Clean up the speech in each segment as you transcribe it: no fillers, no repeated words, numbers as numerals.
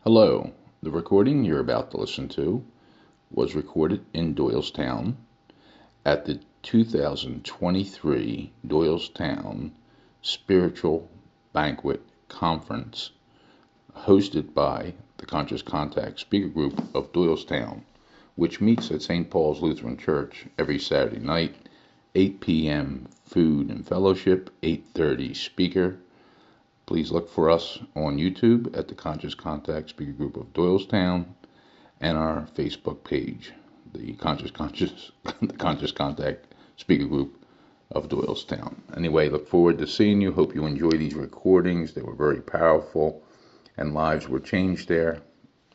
Hello, the recording you're about to listen to was recorded in Doylestown at the 2023 Doylestown Spiritual Banquet Conference hosted by the Conscious Contact Speaker Group of Doylestown, which meets at St. Paul's Lutheran Church every Saturday night, 8 p.m. food and fellowship, 8:30 speaker. Please look for us on YouTube at the Conscious Contact Speaker Group of Doylestown and our Facebook page, the Conscious Contact Speaker Group of Doylestown. Anyway, look forward to seeing you. Hope you enjoy these recordings. They were very powerful and lives were changed there.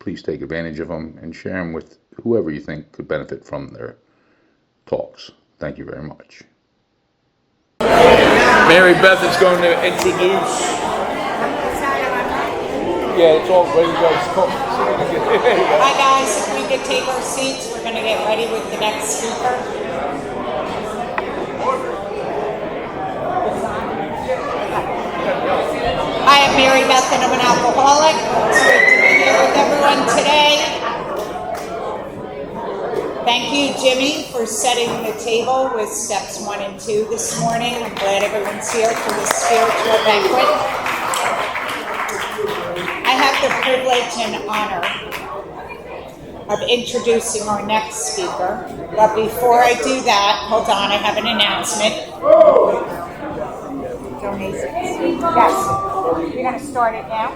Please take advantage of them and share them with whoever you think could benefit from their talks. Thank you very much. Mary Beth is going to introduce. Yeah, it's all ready to go. Hi guys, if we could take our seats, we're going to get ready with the next speaker. Hi, I'm Mary Beth and I'm an alcoholic. It's great to be here with everyone today. Thank you, Jimmy, for setting the table with steps 1 and 2 this morning. I'm glad everyone's here for this spiritual banquet. I have the privilege and honor of introducing our next speaker. But before I do that, hold on, I have an announcement. Donations. Yes. You're going to start it now?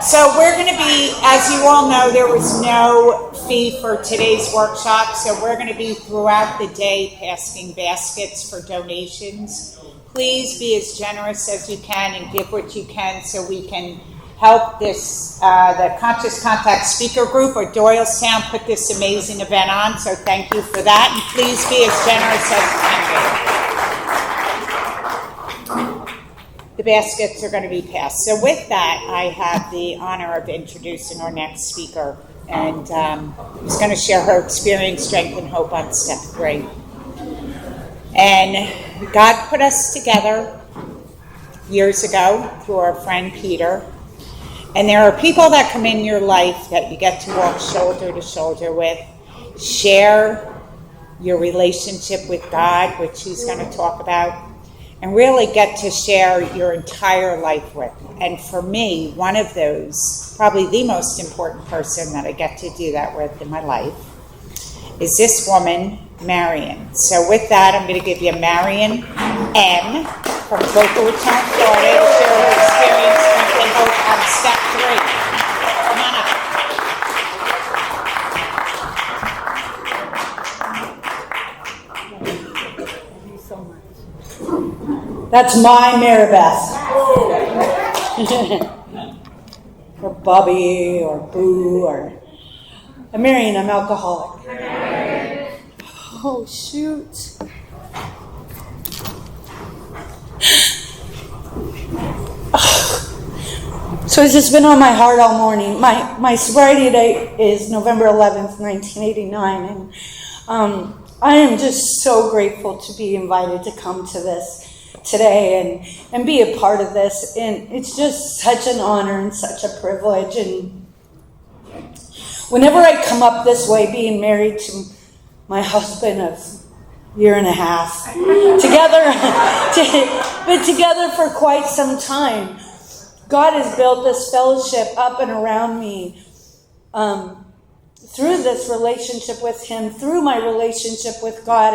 So we're going to be, as you all know, there was no fee for today's workshop, so we're going to be throughout the day passing baskets for donations. Please be as generous as you can and give what you can so we can help this, the Conscious Contact Speaker Group or Doylestown put this amazing event on. So thank you for that. And please be as generous as you can be. The baskets are going to be passed. So with that, I have the honor of introducing our next speaker. And she's going to share her experience, strength, and hope on step 3. And God put us together years ago through our friend Peter. And there are people that come in your life that you get to walk shoulder to shoulder with, share your relationship with God, which he's going to talk about, and really get to share your entire life with. And for me, one of those, probably the most important person that I get to do that with in my life, is this woman, Marion. So with that, I'm going to give you Marion M. from Boca Raton, Florida, to share her experience, strength, and hope on step 3. Come on up. Thank you so much. That's my Mary Beth. Or Bobby, or Boo, or Marion, I'm alcoholic. Oh, shoot. So this has been on my heart all morning. My sobriety date is November 11th, 1989, and I am just so grateful to be invited to come to this today and be a part of this. And it's just such an honor and such a privilege. And whenever I come up this way, being married to my husband of a year and a half, together for quite some time, God has built this fellowship up and around me through this relationship with him, through my relationship with God.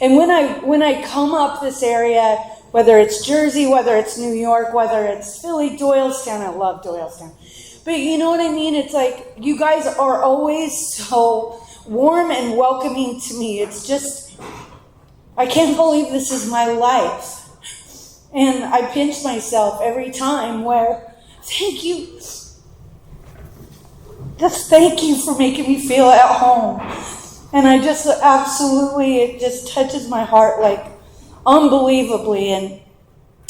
And when I come up this area, whether it's Jersey, whether it's New York, whether it's Philly, Doylestown, I love Doylestown. But you know what I mean? It's like you guys are always so warm and welcoming to me. It's just, I can't believe this is my life. And I pinch myself every time where, thank you. Just thank you for making me feel at home. And I just absolutely, it just touches my heart like unbelievably. And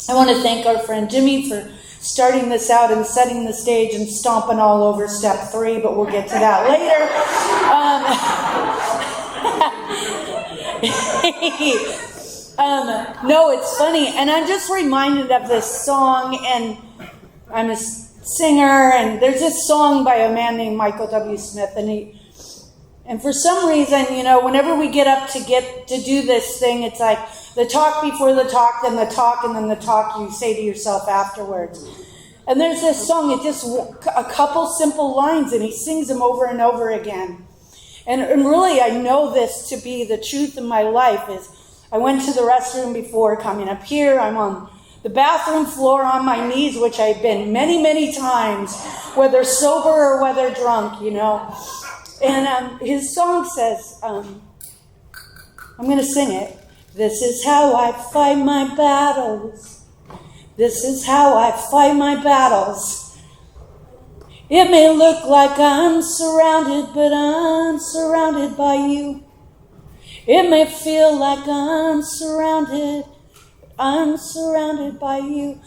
I want to thank our friend Jimmy for starting this out and setting the stage and stomping all over step 3, but we'll get to that later. No, it's funny. And I'm just reminded of this song, and I'm a singer, and there's this song by a man named Michael W. Smith, and for some reason, whenever we get up to do this thing, it's like the talk before the talk, then the talk, and then the talk you say to yourself afterwards. And there's this song, it's just a couple simple lines, and he sings them over and over again. And really, I know this to be the truth of my life. Is I went to the restroom before coming up here. I'm on the bathroom floor on my knees, which I've been many, many times, whether sober or whether drunk, And his song says, I'm going to sing it. This is how I fight my battles. This is how I fight my battles. It may look like I'm surrounded, but I'm surrounded by you. It may feel like I'm surrounded by you.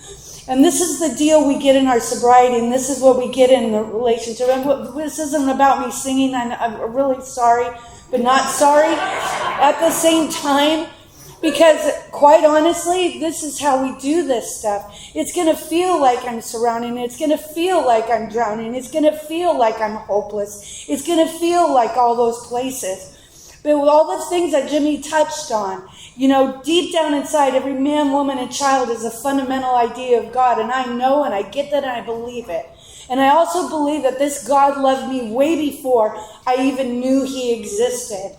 And this is the deal we get in our sobriety, and this is what we get in the relationship. And this isn't about me singing. I'm really sorry, but not sorry at the same time. Because quite honestly, this is how we do this stuff. It's going to feel like I'm surrounding. It's going to feel like I'm drowning. It's going to feel like I'm hopeless. It's going to feel like all those places. But with all the things that Jimmy touched on, deep down inside, every man, woman, and child is a fundamental idea of God. And I know and I get that and I believe it. And I also believe that this God loved me way before I even knew he existed.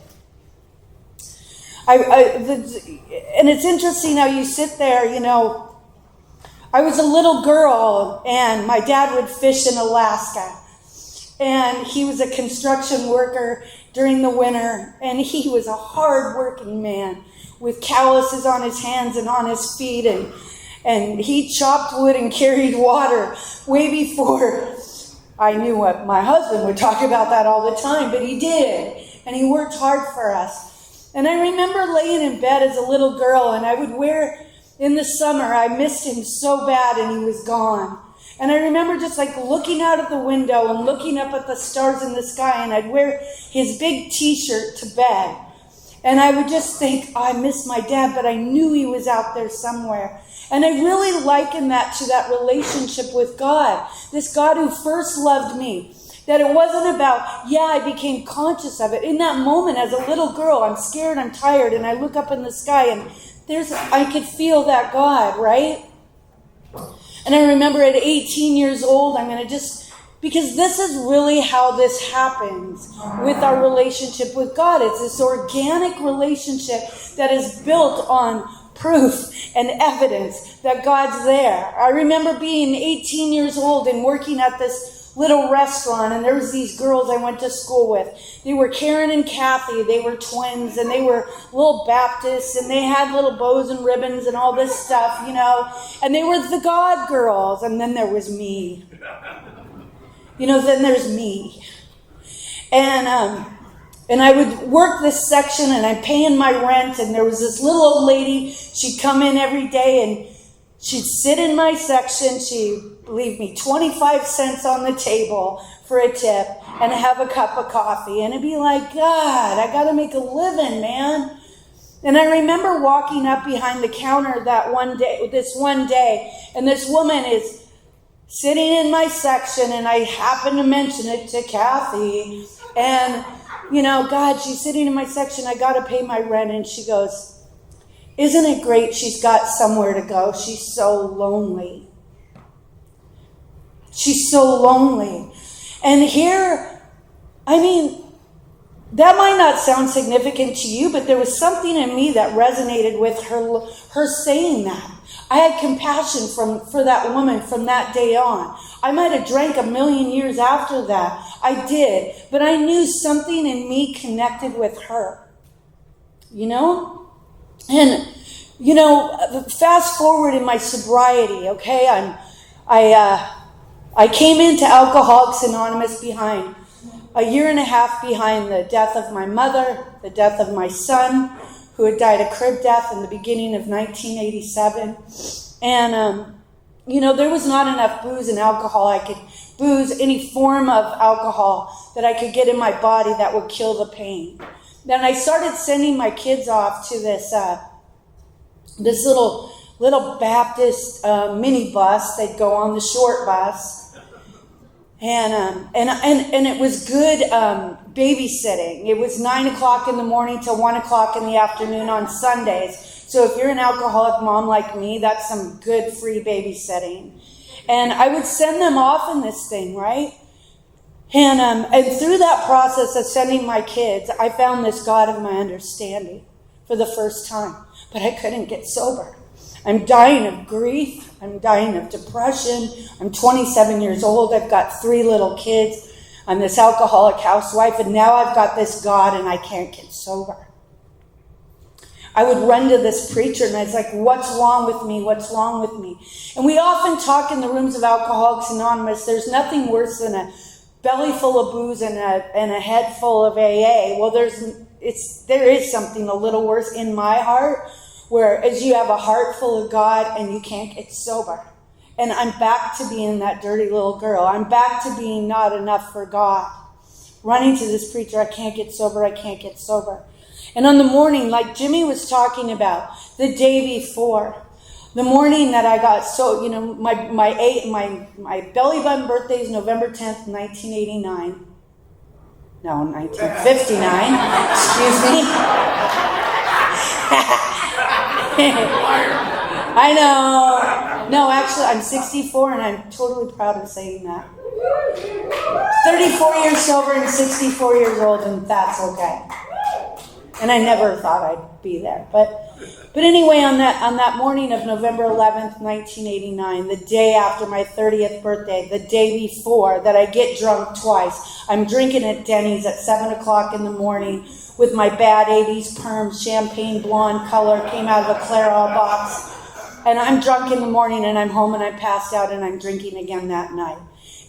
And it's interesting how you sit there, I was a little girl and my dad would fish in Alaska. And he was a construction worker during the winter. And he was a hard-working man with calluses on his hands and on his feet. And he chopped wood and carried water way before I knew what my husband would talk about that all the time. But he did. And he worked hard for us. And I remember laying in bed as a little girl, and I would wear, in the summer, I missed him so bad and he was gone. And I remember just looking out of the window and looking up at the stars in the sky, and I'd wear his big t-shirt to bed. And I would just think, I miss my dad, but I knew he was out there somewhere. And I really liken that to that relationship with God, this God who first loved me. That it wasn't about, I became conscious of it. In that moment, as a little girl, I'm scared, I'm tired, and I look up in the sky, and I could feel that God, right? And I remember at 18 years old, because this is really how this happens with our relationship with God. It's this organic relationship that is built on proof and evidence that God's there. I remember being 18 years old and working at this little restaurant, and there was these girls I went to school with. They were Karen and Kathy. They were twins, and they were little Baptists, and they had little bows and ribbons and all this stuff, and they were the God girls. And then there was me. Then there's me. And I would work this section, and I'm paying my rent, and there was this little old lady. She'd come in every day, and she'd sit in my section. She'd leave me 25 cents on the table for a tip and have a cup of coffee. And it'd be like, God, I got to make a living, man. And I remember walking up behind the counter this one day, and this woman is sitting in my section, and I happened to mention it to Kathy. And, God, she's sitting in my section. I got to pay my rent. And she goes, isn't it great she's got somewhere to go? She's so lonely. She's so lonely. And here, that might not sound significant to you, but there was something in me that resonated with her saying that. I had compassion for that woman from that day on. I might have drank a million years after that. I did. But I knew something in me connected with her. And, fast forward in my sobriety, okay? I came into Alcoholics Anonymous behind a year and a half behind the death of my mother, the death of my son, who had died a crib death in the beginning of 1987. And, there was not enough booze and alcohol. Any form of alcohol that I could get in my body that would kill the pain. Then I started sending my kids off to this little little Baptist mini bus. They'd go on the short bus. And it was good babysitting. It was 9 o'clock in the morning till 1 o'clock in the afternoon on Sundays. So if you're an alcoholic mom like me, that's some good free babysitting. And I would send them off in this thing, right? And through that process of sending my kids, I found this God of my understanding for the first time. But I couldn't get sober. I'm dying of grief. I'm dying of depression. I'm 27 years old. I've got 3 little kids. I'm this alcoholic housewife. And now I've got this God and I can't get sober. I would run to this preacher and I was like, what's wrong with me? What's wrong with me? And we often talk in the rooms of Alcoholics Anonymous, there's nothing worse than a belly full of booze and a head full of AA. Well, there is something a little worse in my heart, whereas you have a heart full of God and you can't get sober. And I'm back to being that dirty little girl. I'm back to being not enough for God. Running to this preacher, I can't get sober, I can't get sober. And on the morning, like Jimmy was talking about, the day before, the morning that I got my belly button birthday is November 10th, 1989. No, 1959. Excuse me. I know. No, actually, I'm 64 and I'm totally proud of saying that. 34 years sober and 64 years old, and that's okay. And I never thought I'd be there. But anyway, on that morning of November 11th, 1989, the day after my 30th birthday, the day before that I get drunk twice, I'm drinking at Denny's at 7 o'clock in the morning with my bad 80s perm, champagne blonde color, came out of a Clairol box. And I'm drunk in the morning and I'm home and I passed out and I'm drinking again that night.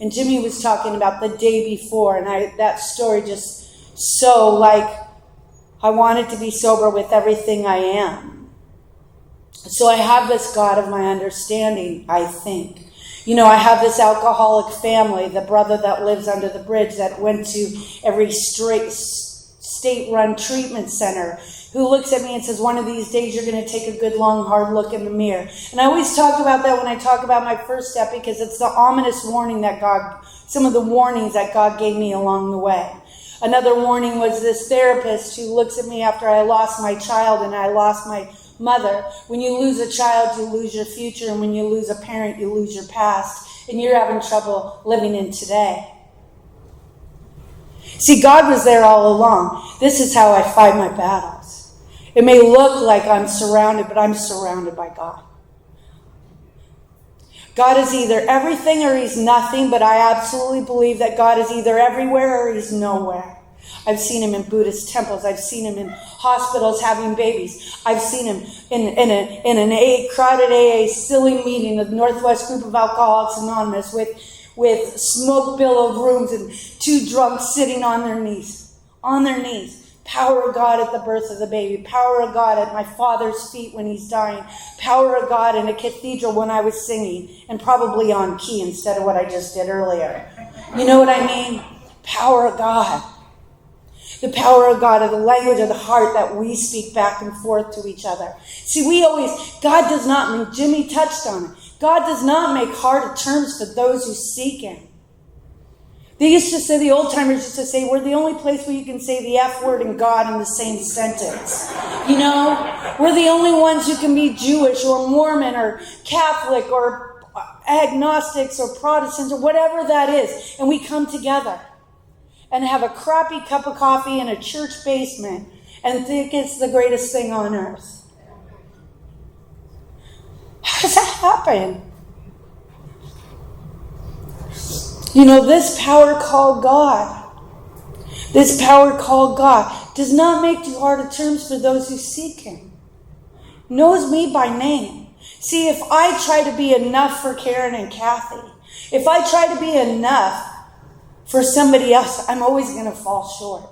And Jimmy was talking about the day before, and that story just so like, I wanted to be sober with everything I am. So I have this God of my understanding, I think. You know, I have this alcoholic family, the brother that lives under the bridge that went to every state-run treatment center, who looks at me and says, one of these days you're going to take a good, long, hard look in the mirror. And I always talk about that when I talk about my first step, because it's the ominous warning that some of the warnings that God gave me along the way. Another warning was this therapist who looks at me after I lost my child and I lost my mother. When you lose a child, you lose your future. And when you lose a parent, you lose your past. And you're having trouble living in today. See, God was there all along. This is how I fight my battles. It may look like I'm surrounded, but I'm surrounded by God. God is either everything or he's nothing, but I absolutely believe that God is either everywhere or he's nowhere. I've seen him in Buddhist temples. I've seen him in hospitals having babies. I've seen him in an crowded AA silly meeting of the Northwest Group of Alcoholics Anonymous with smoke-billowed rooms and 2 drunks sitting on their knees. On their knees. Power of God at the birth of the baby. Power of God at my father's feet when he's dying. Power of God in a cathedral when I was singing. And probably on key instead of what I just did earlier. You know what I mean? Power of God. The power of God, of the language of the heart that we speak back and forth to each other. See, God does not, Jimmy touched on it. God does not make hard terms for those who seek him. They used to say, the old timers used to say, we're the only place where you can say the F word and God in the same sentence. You know, we're the only ones who can be Jewish or Mormon or Catholic or agnostics or Protestants or whatever that is. And we come together and have a crappy cup of coffee in a church basement and think it's the greatest thing on earth. How does that happen? You know, this power called God, does not make too hard of terms for those who seek him. Knows me by name. See, if I try to be enough for Karen and Kathy, if I try to be enough for somebody else, I'm always going to fall short.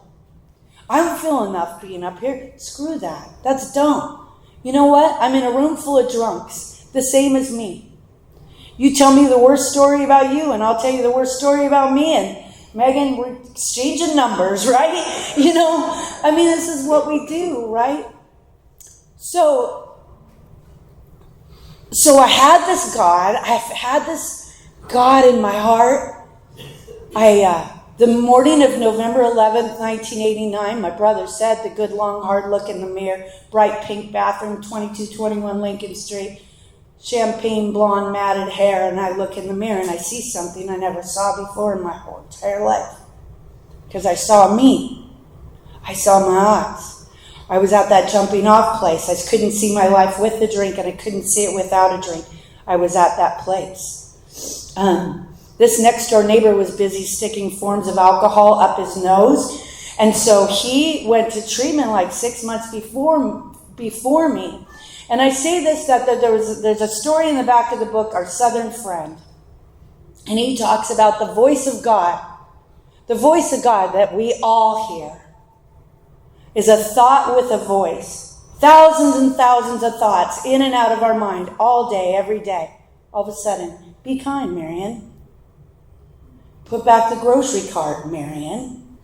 I don't feel enough being up here. Screw that. That's dumb. You know what? I'm in a room full of drunks, the same as me. You tell me the worst story about you, and I'll tell you the worst story about me. And Megan, we're exchanging numbers, right? You know, I mean, this is what we do, right? So, So I've had this God in my heart. The morning of November 11th, 1989, my brother said, the good, long, hard look in the mirror, bright pink bathroom, 2221 Lincoln Street, champagne blonde matted hair, and I look in the mirror and I see something I never saw before in my whole entire life. Because I saw me. I saw my eyes. I was at that jumping off place. I couldn't see my life with a drink and I couldn't see it without a drink. I was at that place. This next door neighbor was busy sticking forms of alcohol up his nose. And so he went to treatment like 6 months before me. And I say this, that there's a story in the back of the book, Our Southern Friend. And he talks about the voice of God. The voice of God that we all hear is a thought with a voice. Thousands and thousands of thoughts in and out of our mind all day, every day. All of a sudden, be kind, Marion. Put back the grocery cart, Marion.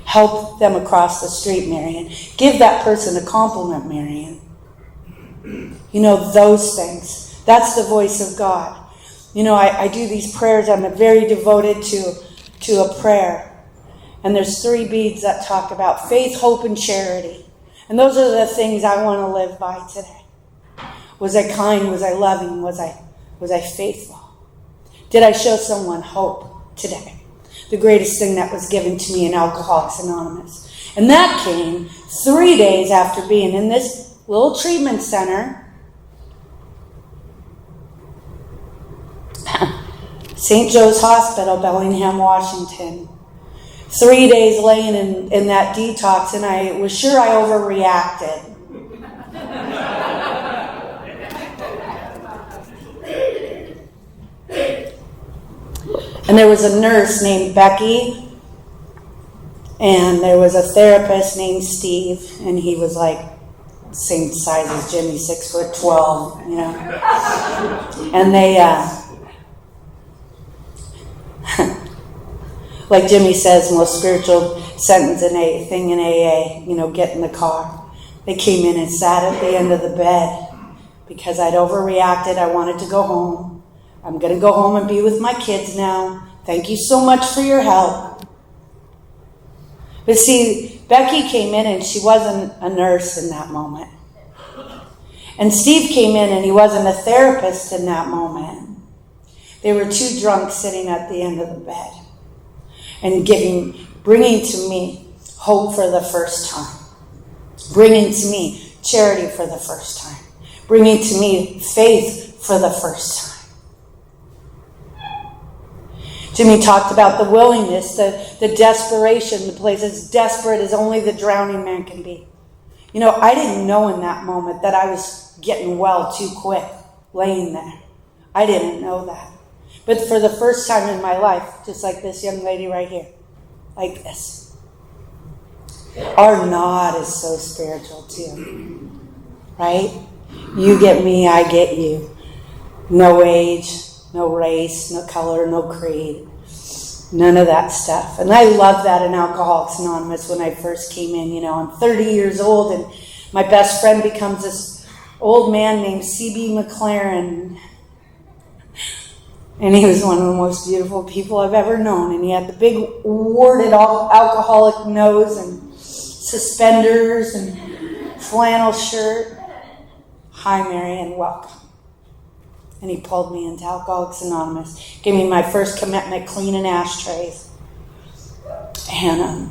Help them across the street, Marion. Give that person a compliment, Marion. You know, those things. That's the voice of God. You know, I do these prayers. I'm very devoted to a prayer. And there's 3 beads that talk about faith, hope, and charity. And those are the things I want to live by today. Was I kind? Was I loving? Was I faithful? Did I show someone hope today? The greatest thing that was given to me in Alcoholics Anonymous. And that came 3 days after being in this little treatment center. St. Joe's Hospital, Bellingham, Washington. 3 days laying in that detox, and I was sure I overreacted. And there was a nurse named Becky, and there was a therapist named Steve, and he was like same size as Jimmy, 6'12", you know. And they, like Jimmy says, most spiritual sentence in thing in AA, you know, get in the car. They came in and sat at the end of the bed because I'd overreacted. I wanted to go home. I'm going to go home and be with my kids now. Thank you so much for your help. But see, Becky came in and she wasn't a nurse in that moment. And Steve came in and he wasn't a therapist in that moment. They were 2 drunks sitting at the end of the bed and bringing to me hope for the first time. Bringing to me charity for the first time. Bringing to me faith for the first time. Jimmy talked about the willingness, the desperation, the place as desperate as only the drowning man can be. You know, I didn't know in that moment that I was getting well too quick, laying there. I didn't know that. But for the first time in my life, just like this young lady right here, like this. Our nod is so spiritual too, right? You get me, I get you. No age, no race, no color, no creed. None of that stuff. And I love that in Alcoholics Anonymous when I first came in. You know, I'm 30 years old and my best friend becomes this old man named C.B. McLaren. And he was one of the most beautiful people I've ever known. And he had the big warded alcoholic nose and suspenders and flannel shirt. Hi, Marion, welcome. And he pulled me into Alcoholics Anonymous. Gave me my first commitment, cleaning ashtrays. And,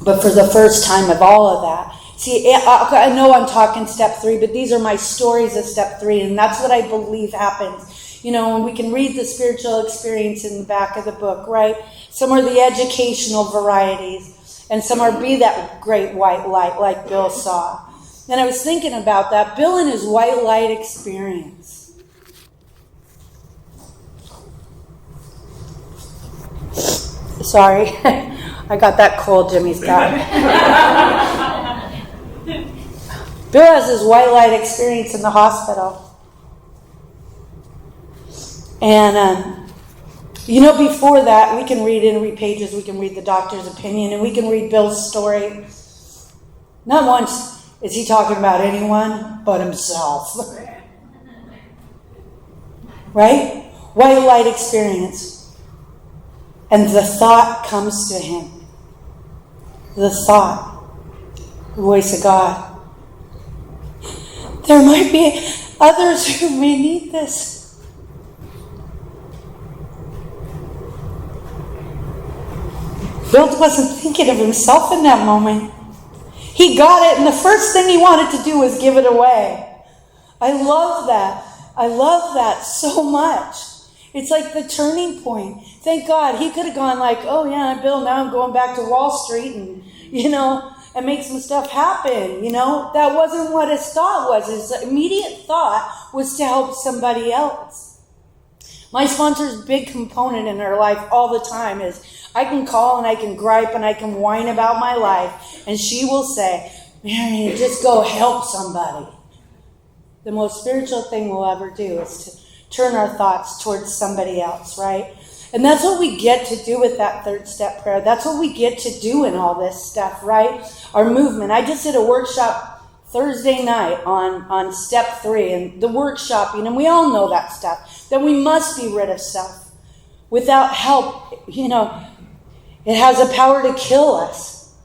but for the first time of all of that, see, I know I'm talking step 3, but these are my stories of step 3, and that's what I believe happens. You know, and we can read the spiritual experience in the back of the book, right? Some are the educational varieties, and some are be that great white light like Bill saw. And I was thinking about that. Bill and his white light experience. Sorry, I got that cold Jimmy's got. Bill has his white light experience in the hospital. And, you know, before that, we can read in pages, we can read the doctor's opinion, and we can read Bill's story. Not once Is he talking about anyone but himself? Right? White light experience. And the thought comes to him. The thought. The voice of God. There might be others who may need this. Bill wasn't thinking of himself in that moment. He got it, and the first thing he wanted to do was give it away. I love that. I love that so much. It's like the turning point. Thank God. He could have gone like, oh yeah, Bill, now I'm going back to Wall Street and, and make some stuff happen. That wasn't what his thought was. His immediate thought was to help somebody else. My sponsor's big component in her life all the time is I can call and I can gripe and I can whine about my life, and she will say, Marion, just go help somebody. The most spiritual thing we'll ever do is to turn our thoughts towards somebody else, right? And that's what we get to do with that third step prayer. That's what we get to do in all this stuff, right? Our movement. I just did a workshop Thursday night on step 3, and the workshopping, and we all know that stuff, that we must be rid of stuff. Without help, it has a power to kill us.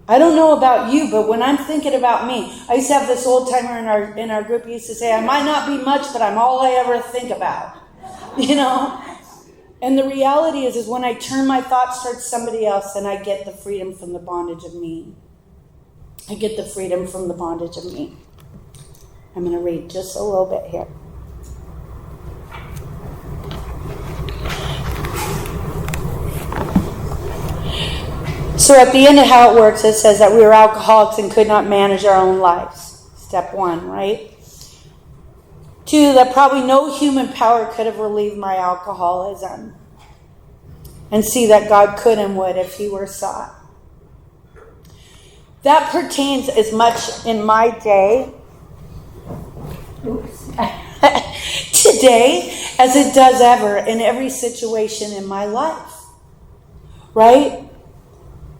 I don't know about you, but when I'm thinking about me, I used to have this old timer in our group who used to say, I might not be much, but I'm all I ever think about. And the reality is when I turn my thoughts towards somebody else, then I get the freedom from the bondage of me. I get the freedom from the bondage of me. I'm going to read just a little bit here. So at the end of how it works, it says that we were alcoholics and could not manage our own lives. Step 1, right? 2, that probably no human power could have relieved my alcoholism. And see that God could and would if he were sought. That pertains as much in my day, today, as it does ever in every situation in my life. Right?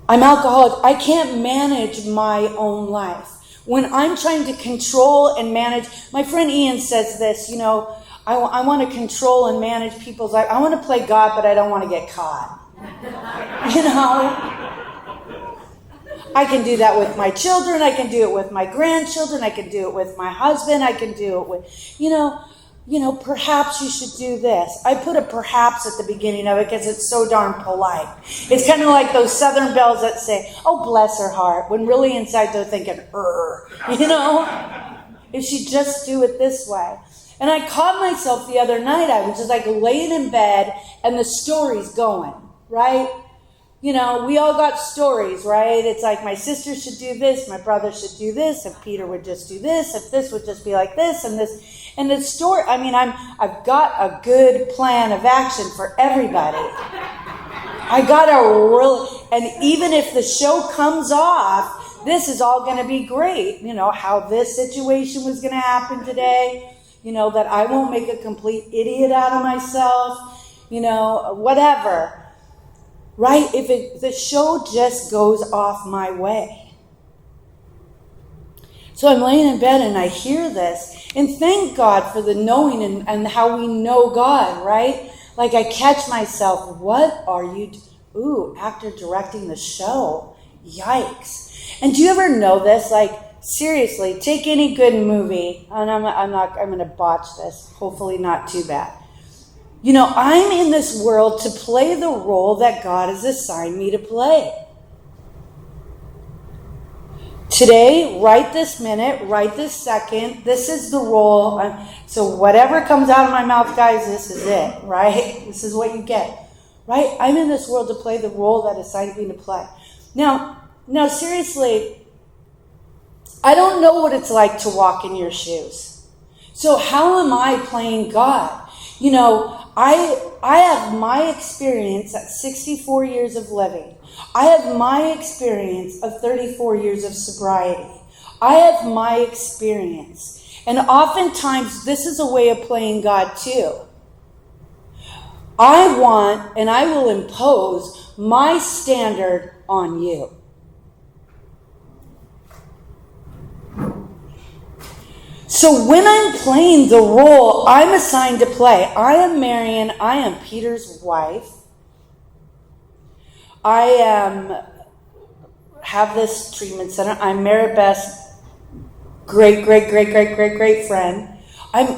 I'm alcoholic. I can't manage my own life. When I'm trying to control and manage, my friend Ian says this, I want to control and manage people's life. I want to play God, but I don't want to get caught. I can do that with my children. I can do it with my grandchildren. I can do it with my husband. I can do it with, perhaps you should do this. I put a perhaps at the beginning of it because it's so darn polite. It's kind of like those Southern belles that say, oh, bless her heart, when really inside they're thinking, if she just do it this way. And I caught myself the other night. I was just like laying in bed and the story's going, right? We all got stories, right? It's like my sister should do this, my brother should do this, if Peter would just do this, if this would just be like this, and this. And the story, I've got a good plan of action for everybody. And even if the show comes off, this is all going to be great. How this situation was going to happen today, that I won't make a complete idiot out of myself, whatever. Right? If the show just goes off my way. So I'm laying in bed and I hear this. And thank God for the knowing and how we know God, right? Like I catch myself, what are you actor directing the show. Yikes. And do you ever know this? Like, seriously, take any good movie, and I'm going to botch this, hopefully not too bad. I'm in this world to play the role that God has assigned me to play. Today, right this minute, right this second, this is the role. So whatever comes out of my mouth, guys, this is it, right? This is what you get, right? I'm in this world to play the role that is assigned me to play. Now, seriously, I don't know what it's like to walk in your shoes. So how am I playing God? I have my experience at 64 years of living. I have my experience of 34 years of sobriety. I have my experience. And oftentimes, this is a way of playing God too. I want and I will impose my standard on you. So when I'm playing the role I'm assigned to play, I am Marion, I am Peter's wife. I have this treatment center. I'm Mary Beth's great friend.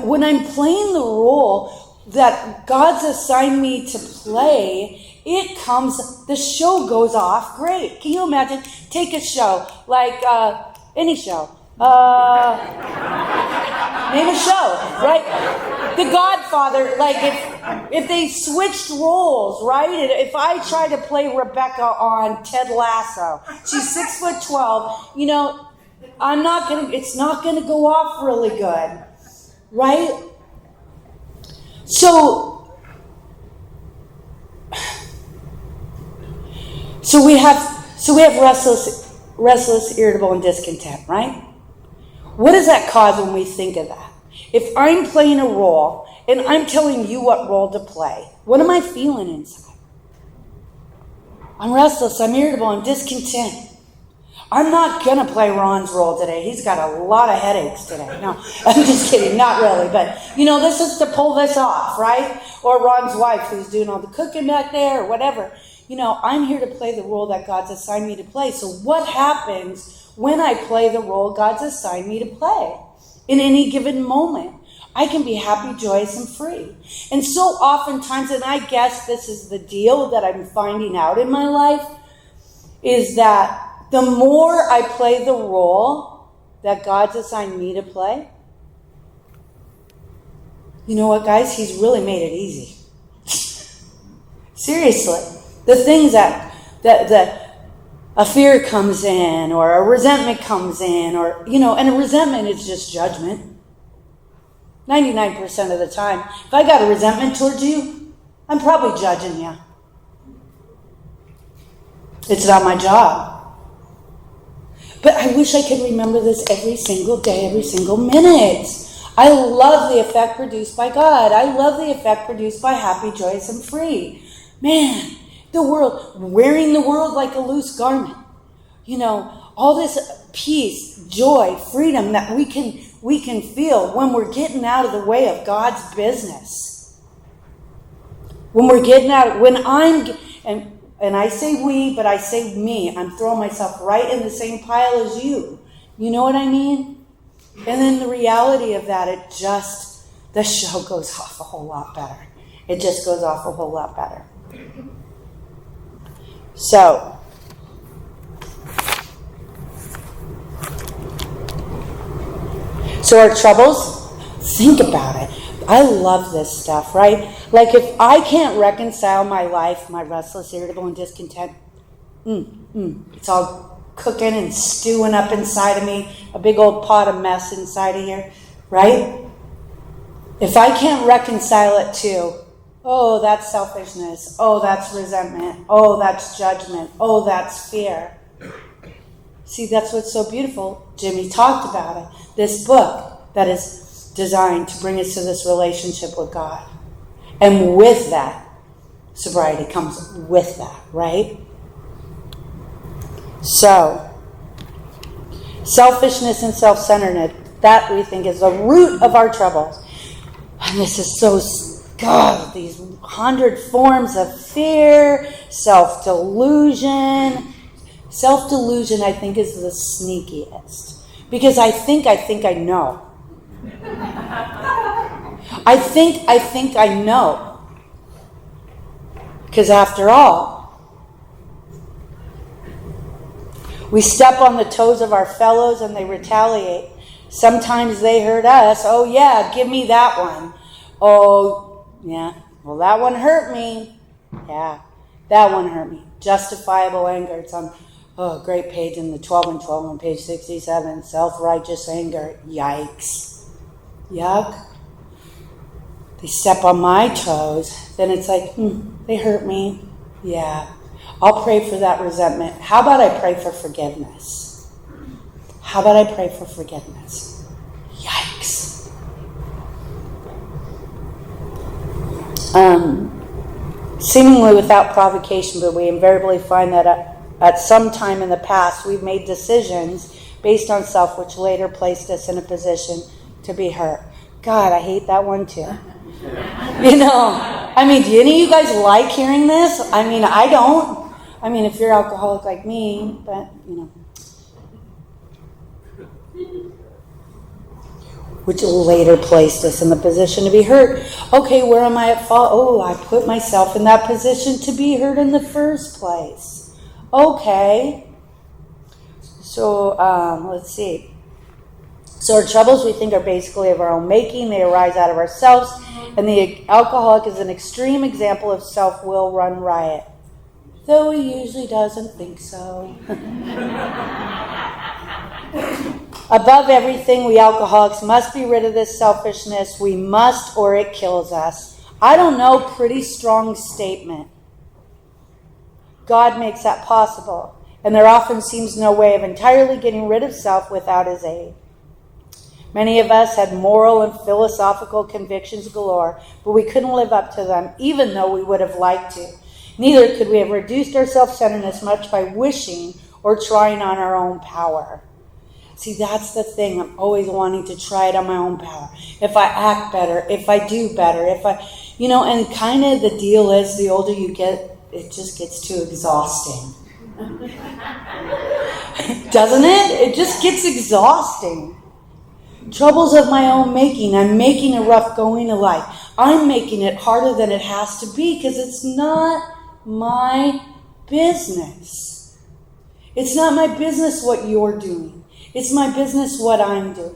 When I'm playing the role that God's assigned me to play, the show goes off great. Can you imagine? Take a show, like any show. Name a show, right? The Godfather, like if they switched roles, right? If I try to play Rebecca on Ted Lasso, she's 6'12", it's not gonna go off really good, right? So we have restless, irritable, and discontent, right? What does that cause when we think of that? If I'm playing a role and I'm telling you what role to play, what am I feeling inside? I'm restless, I'm irritable, I'm discontent. I'm not going to play Ron's role today. He's got a lot of headaches today. No, I'm just kidding. Not really. But, this is to pull this off, right? Or Ron's wife who's doing all the cooking back there or whatever. I'm here to play the role that God's assigned me to play. So what happens when I play the role God's assigned me to play? In any given moment, I can be happy, joyous, and free. And so oftentimes, and I guess this is the deal that I'm finding out in my life, is that the more I play the role that God's assigned me to play, you know what, guys? He's really made it easy. Seriously. The things that a fear comes in, or a resentment comes in, or, and a resentment is just judgment. 99% of the time. If I got a resentment towards you, I'm probably judging you. It's not my job. But I wish I could remember this every single day, every single minute. I love the effect produced by God. I love the effect produced by happy, joyous, and free. Man, the world, wearing the world like a loose garment. All this peace, joy, freedom that we can feel when we're getting out of the way of God's business. And I say we, but I say me. I'm throwing myself right in the same pile as you. You know what I mean? And then the reality of that, the show goes off a whole lot better. It just goes off a whole lot better. So, our troubles, think about it. I love this stuff, right? Like if I can't reconcile my life, my restless, irritable, and discontent, it's all cooking and stewing up inside of me, a big old pot of mess inside of here, right? If I can't reconcile it to, oh, that's selfishness, oh, that's resentment, oh, that's judgment, oh, that's fear. See, that's what's so beautiful. Jimmy talked about it. This book that is designed to bring us to this relationship with God. And with that, sobriety comes with that, right? So, selfishness and self-centeredness, that we think is the root of our troubles. And this is so, God, these 100 forms of fear, self-delusion. Self-delusion, I think, is the sneakiest. Because I think I know. I think I know. Because after all, we step on the toes of our fellows and they retaliate. Sometimes they hurt us. Oh yeah, give me that one. Oh yeah, well that one hurt me. Yeah, that one hurt me. Justifiable anger. It's on a great page in the 12 and 12 on page 67. Self-righteous anger. Yikes. Yuck. They step on my toes. Then it's like, they hurt me. Yeah. I'll pray for that resentment. How about I pray for forgiveness? How about I pray for forgiveness? Yikes. Seemingly without provocation, but we invariably find that at some time in the past we've made decisions based on self which later placed us in a position to be hurt. God, I hate that one too. You know, I mean, do any of you guys like hearing this? I mean, I don't. I mean, if you're alcoholic like me, but, you know. Which later placed us in the position to be hurt. Okay, where am I at fault? Oh, I put myself in that position to be hurt in the first place. Okay. So, let's see. So our troubles, we think, are basically of our own making. They arise out of ourselves. And the alcoholic is an extreme example of self-will run riot. Though he usually doesn't think so. Above everything, we alcoholics must be rid of this selfishness. We must, or it kills us. I don't know, pretty strong statement. God makes that possible. And there often seems no way of entirely getting rid of self without his aid. Many of us had moral and philosophical convictions galore, but we couldn't live up to them, even though we would have liked to. Neither could we have reduced our self-centeredness much by wishing or trying on our own power. See, that's the thing. I'm always wanting to try it on my own power. If I act better, if I do better, and kind of the deal is the older you get, it just gets too exhausting. Doesn't it? It just gets exhausting. Troubles of my own making. I'm making a rough going of life. I'm making it harder than it has to be because it's not my business. It's not my business what you're doing. It's my business what I'm doing.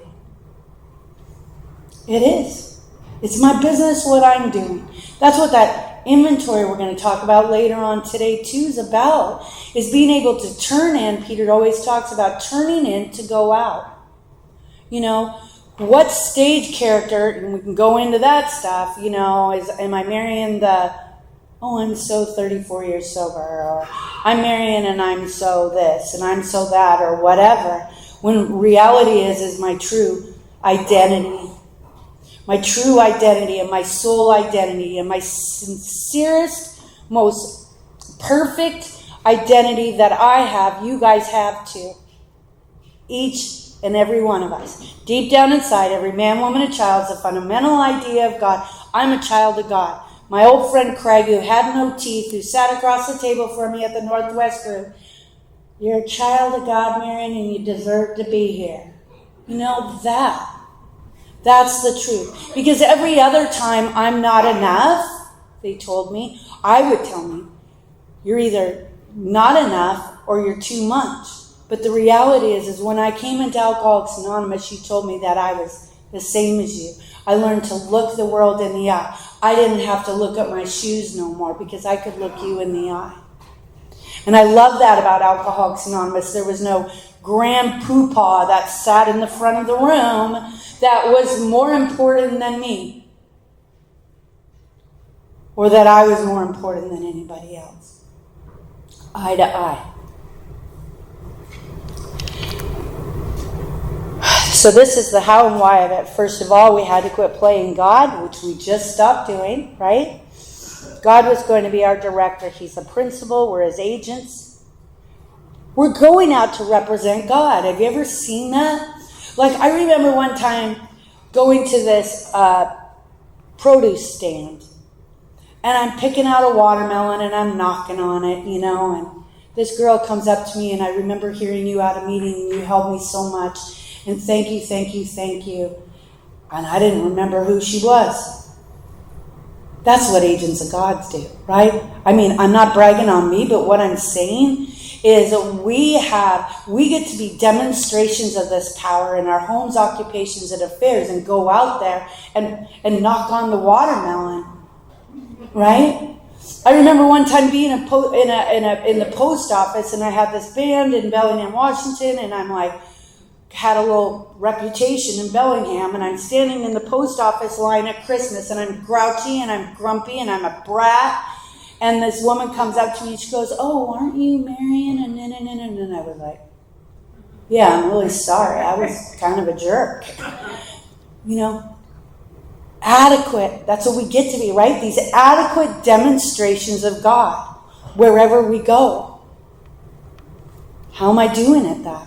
It is. It's my business what I'm doing. That's what that inventory we're going to talk about later on today too is about. Is being able to turn in. Peter always talks about turning in to go out. You know, what stage character, and we can go into that stuff, you know, am I Marion I'm so 34 years sober, or I'm Marion and I'm so this, and I'm so that, or whatever. When reality is my true identity. My true identity and my soul identity and my sincerest, most perfect identity that I have, you guys have too. Each and every one of us. Deep down inside, every man, woman, and child is a fundamental idea of God. I'm a child of God. My old friend Craig, who had no teeth, who sat across the table from me at the Northwest group, you're a child of God, Marion, and you deserve to be here. You know, that's the truth. Because every other time I'm not enough, they told me, I would tell me, you're either not enough or you're too much. But the reality is when I came into Alcoholics Anonymous, she told me that I was the same as you. I learned to look the world in the eye. I didn't have to look at my shoes no more because I could look you in the eye. And I love that about Alcoholics Anonymous. There was no grand poopah that sat in the front of the room that was more important than me. Or that I was more important than anybody else. Eye to eye. So this is the how and why of it. First of all, we had to quit playing God, which we just stopped doing, right? God was going to be our director. He's the principal. We're his agents. We're going out to represent God. Have you ever seen that? Like, I remember one time going to this produce stand. And I'm picking out a watermelon and I'm knocking on it, you know. And this girl comes up to me, and I remember hearing you at a meeting and you helped me so much. And thank you, thank you, thank you. And I didn't remember who she was. That's what agents of God do, right? I mean, I'm not bragging on me, but what I'm saying is we get to be demonstrations of this power in our homes, occupations, and affairs, and go out there and knock on the watermelon, right? I remember one time being in the post office, and I had this band in Bellingham, Washington, and I'm like, had a little reputation in Bellingham, and I'm standing in the post office line at Christmas, and I'm grouchy and I'm grumpy and I'm a brat, and this woman comes up to me and she goes, "Oh, aren't you Marion?" And I was like, "Yeah, I'm really sorry. I was kind of a jerk." You know, adequate. That's what we get to be, right? These adequate demonstrations of God wherever we go. How am I doing at that?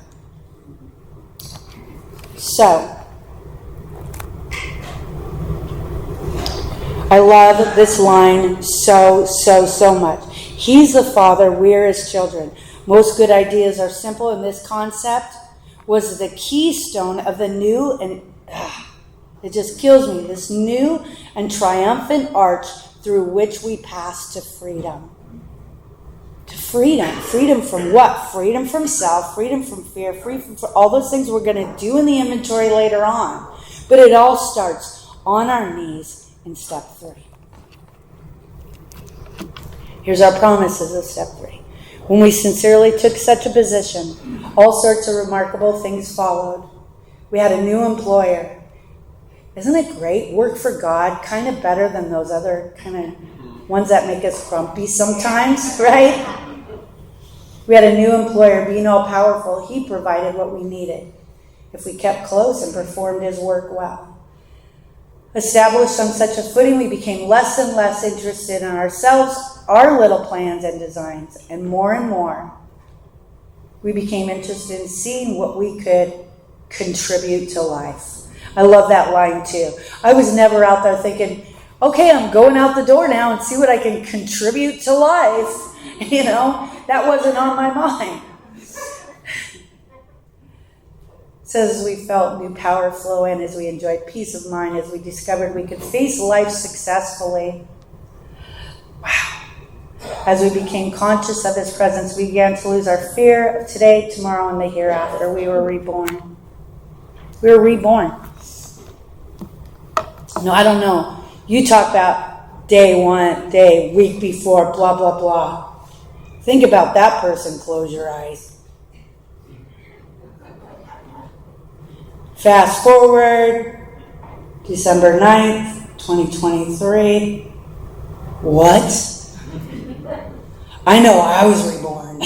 So, I love this line so, so, so much. He's the Father, we're his children. Most good ideas are simple, and this concept was the keystone of the new and it just kills me. This new and triumphant arch through which we pass to freedom. To freedom. Freedom from what? Freedom from self, freedom from fear, freedom from all those things we're going to do in the inventory later on. But it all starts on our knees in step 3. Here's our promises of step 3. When we sincerely took such a position, all sorts of remarkable things followed. We had a new employer. Isn't it great? Work for God, kind of better than those other kind of ones that make us grumpy sometimes, right? We had a new employer, being all powerful. He provided what we needed if we kept close and performed his work well. Established on such a footing, we became less and less interested in ourselves, our little plans and designs, and more, we became interested in seeing what we could contribute to life. I love that line too. I was never out there thinking, okay, I'm going out the door now and see what I can contribute to life. You know, that wasn't on my mind. It says as we felt new power flow in, as we enjoyed peace of mind, as we discovered we could face life successfully. Wow. As we became conscious of his presence, we began to lose our fear of today, tomorrow, and the hereafter. We were reborn. We were reborn. No, I don't know. You talk about day 1, day, week before, blah, blah, blah. Think about that person. Close your eyes. Fast forward, December 9th, 2023. What? I know I was reborn.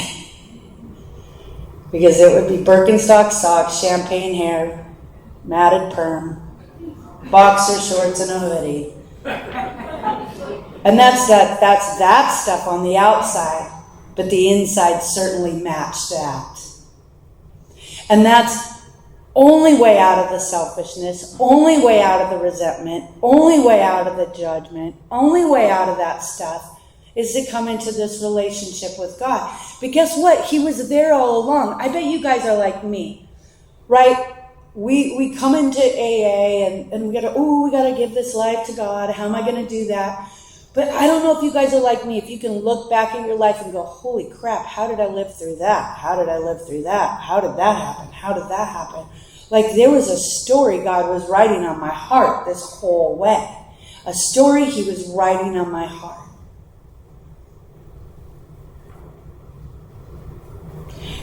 Because it would be Birkenstock socks, champagne hair, matted perm, boxer shorts, and a hoodie. And that's that stuff on the outside, but the inside certainly matched that. And that's only way out of the selfishness, only way out of the resentment, only way out of the judgment, only way out of that stuff is to come into this relationship with God. But guess what? He was there all along. I bet you guys are like me, right? We come into AA and we gotta give this life to God. How am I gonna do that? But I don't know if you guys are like me, if you can look back at your life and go, holy crap, how did I live through that? How did I live through that? How did that happen? How did that happen? Like there was a story God was writing on my heart this whole way. A story he was writing on my heart.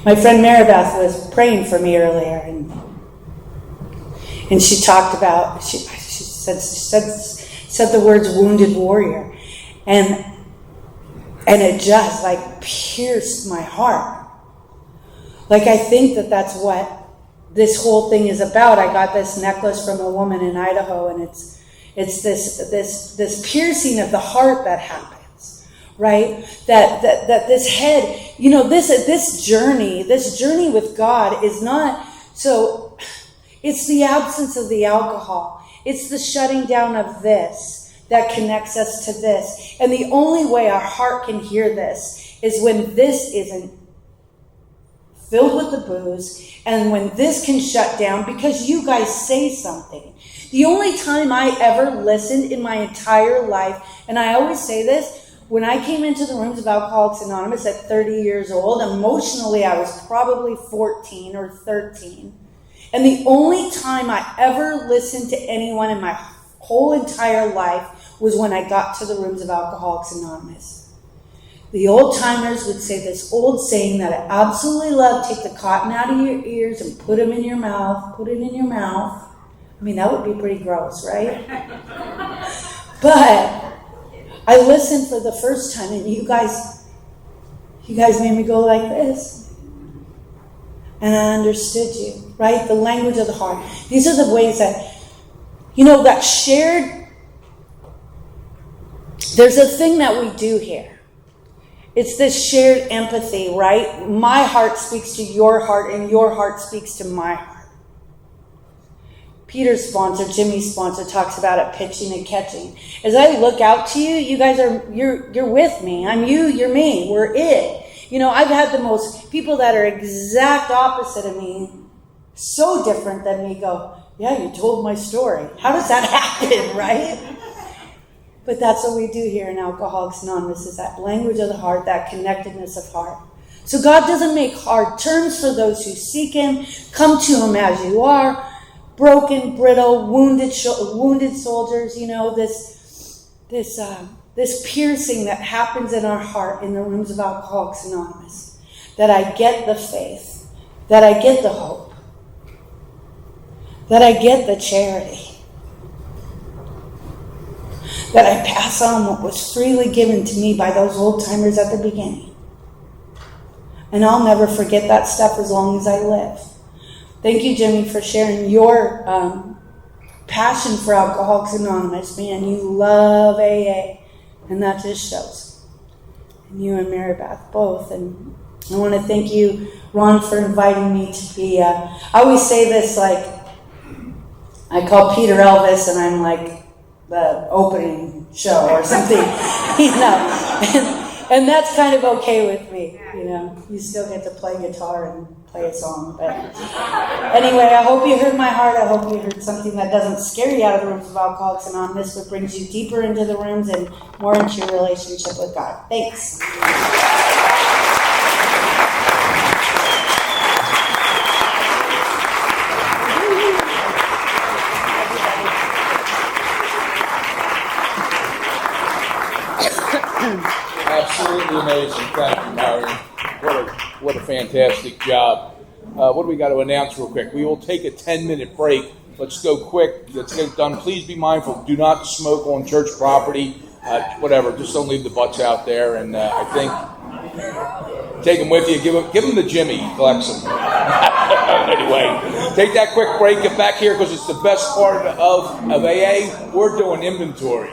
My friend Maribeth was praying for me earlier, and she talked about, she said the words wounded warrior, and it just like pierced my heart. Like I think that's what this whole thing is about. I got this necklace from a woman in Idaho, and it's this piercing of the heart that happens, right? That this head, you know, this journey with God is not so. It's the absence of the alcohol. It's the shutting down of this that connects us to this. And the only way our heart can hear this is when this isn't filled with the booze, and when this can shut down because you guys say something. The only time I ever listened in my entire life, and I always say this, when I came into the rooms of Alcoholics Anonymous at 30 years old, emotionally I was probably 14 or 13. And the only time I ever listened to anyone in my whole entire life was when I got to the rooms of Alcoholics Anonymous. The old timers would say this old saying that I absolutely love: take the cotton out of your ears and put them in your mouth. Put it in your mouth. I mean, that would be pretty gross, right? But I listened for the first time, and you guys made me go like this. And I understood you, right? The language of the heart. These are the ways that, you know, that shared. There's a thing that we do here. It's this shared empathy, right? My heart speaks to your heart, and your heart speaks to my heart. Peter's sponsor, Jimmy's sponsor, talks about it, pitching and catching. As I look out to you, you guys you're with me. I'm you, you're me. We're it. You know, I've had the most people that are exact opposite of me, so different than me, go, yeah, you told my story. How does that happen, right? But that's what we do here in Alcoholics Anonymous, is that language of the heart, that connectedness of heart. So God doesn't make hard terms for those who seek Him. Come to Him as you are, broken, brittle, wounded soldiers. You know, this piercing that happens in our heart in the rooms of Alcoholics Anonymous. That I get the faith, that I get the hope, that I get the charity, that I pass on what was freely given to me by those old timers at the beginning. And I'll never forget that stuff as long as I live. Thank you, Jimmy, for sharing your passion for Alcoholics Anonymous. Man, you love AA, and that just shows. And you and Mary Beth both. And I want to thank you, Ron, for inviting me to be. I always say this, like, I call Peter Elvis, and I'm like the opening show or something, you know. And that's kind of okay with me, you know. You still get to play guitar and play a song. But anyway, I hope you heard my heart. I hope you heard something that doesn't scare you out of the rooms of Alcoholics Anonymous, but brings you deeper into the rooms and more into your relationship with God. Thanks. Absolutely amazing. Thank you, Marion. What a fantastic job. What do we got to announce real quick? We will take a 10-minute break. Let's go quick. Let's get it done. Please be mindful. Do not smoke on church property. Whatever. Just don't leave the butts out there. And I think take them with you. Give them to Jimmy. He collects them. Anyway, take that quick break. Get back here because it's the best part of AA. We're doing inventory.